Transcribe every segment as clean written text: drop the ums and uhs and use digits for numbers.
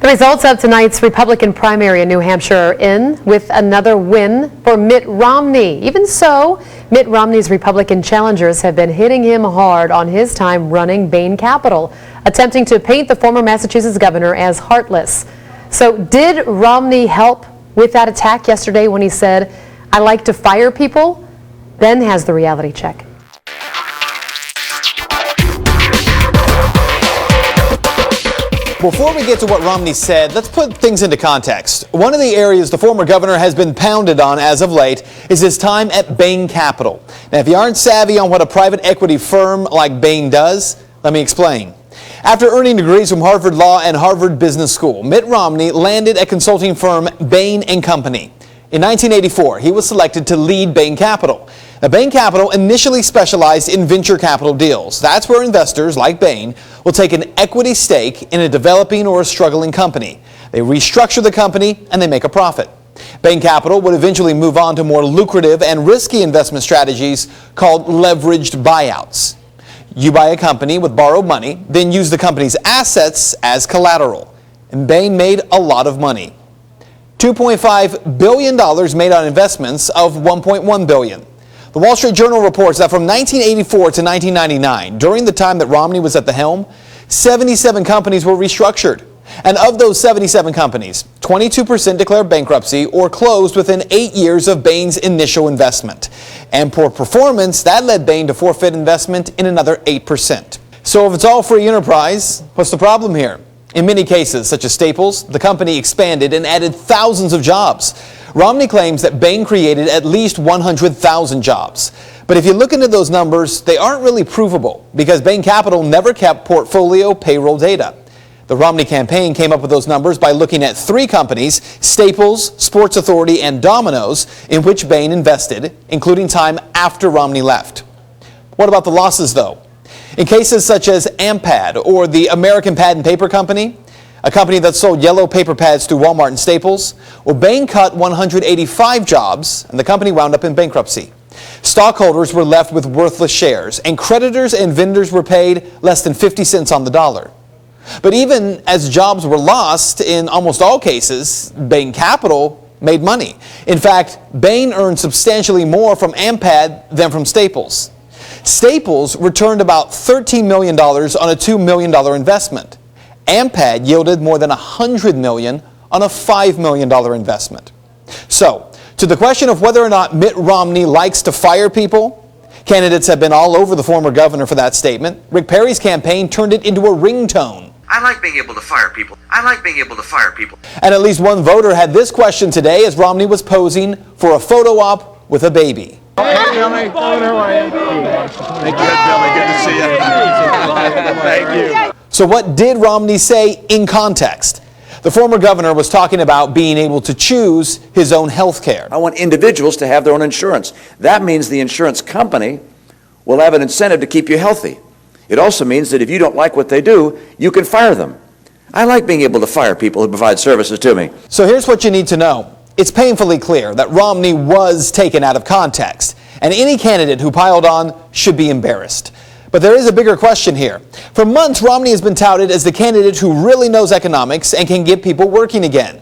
The results of tonight's Republican primary in New Hampshire are in with another win for Mitt Romney. Even so, Mitt Romney's Republican challengers have been hitting him hard on his time running Bain Capital, attempting to paint the former Massachusetts governor as heartless. So did Romney help with that attack yesterday when he said, "I like to fire people"? Ben has the reality check. Before we get to what Romney said, let's put things into context. One of the areas the former governor has been pounded on as of late is his time at Bain Capital. Now, if you aren't savvy on what a private equity firm like Bain does, let me explain. After earning degrees from Harvard Law and Harvard Business School, Mitt Romney landed at consulting firm Bain Company. In 1984, he was selected to lead Bain Capital. Now, Bain Capital initially specialized in venture capital deals. That's where investors, like Bain, will take an equity stake in a developing or a struggling company. They restructure the company and they make a profit. Bain Capital would eventually move on to more lucrative and risky investment strategies called leveraged buyouts. You buy a company with borrowed money, then use the company's assets as collateral. And Bain made a lot of money. $2.5 billion made on investments of $1.1 billion. The Wall Street Journal reports that from 1984 to 1999, during the time that Romney was at the helm, 77 companies were restructured. And of those 77 companies, 22% declared bankruptcy or closed within 8 years of Bain's initial investment. And poor performance, that led Bain to forfeit investment in another 8%. So if it's all free enterprise, what's the problem here? In many cases, such as Staples, the company expanded and added thousands of jobs. Romney claims that Bain created at least 100,000 jobs. But if you look into those numbers, they aren't really provable because Bain Capital never kept portfolio payroll data. The Romney campaign came up with those numbers by looking at 3 companies, Staples, Sports Authority, and Domino's, in which Bain invested, including time after Romney left. What about the losses, though? In cases such as AMPAD, or the American Pad and Paper Company, a company that sold yellow paper pads to Walmart and Staples, well, Bain cut 185 jobs, and the company wound up in bankruptcy. Stockholders were left with worthless shares, and creditors and vendors were paid less than 50 cents on the dollar. But even as jobs were lost, in almost all cases, Bain Capital made money. In fact, Bain earned substantially more from AMPAD than from Staples. Staples returned about $13 million on a $2 million investment. AMPAD yielded more than $100 million on a $5 million investment. So, to the question of whether or not Mitt Romney likes to fire people, candidates have been all over the former governor for that statement. Rick Perry's campaign turned it into a ringtone. I like being able to fire people. I like being able to fire people. And at least one voter had this question today as Romney was posing for a photo op with a baby. Hey, Billy. How are you? Thank you, Billy. Good to see you. Thank you. So what did Romney say in context? The former governor was talking about being able to choose his own health care. I want individuals to have their own insurance. That means the insurance company will have an incentive to keep you healthy. It also means that if you don't like what they do, you can fire them. I like being able to fire people who provide services to me. So here's what you need to know. It's painfully clear that Romney was taken out of context, and any candidate who piled on should be embarrassed. But there is a bigger question here. For months, Romney has been touted as the candidate who really knows economics and can get people working again.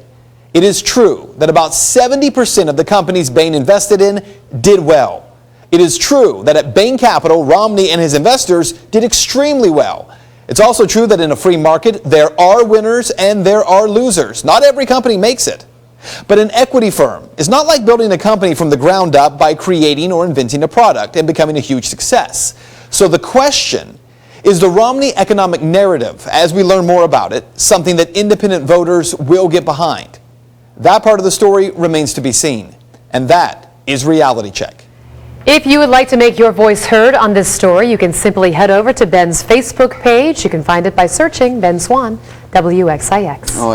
It is true that about 70% of the companies Bain invested in did well. It is true that at Bain Capital, Romney and his investors did extremely well. It's also true that in a free market, there are winners and there are losers. Not every company makes it. But an equity firm is not like building a company from the ground up by creating or inventing a product and becoming a huge success. So the question is the Romney economic narrative, as we learn more about it, something that independent voters will get behind? That part of the story remains to be seen. And that is Reality Check. If you would like to make your voice heard on this story, you can simply head over to Ben's Facebook page. You can find it by searching Ben Swan, WXIX.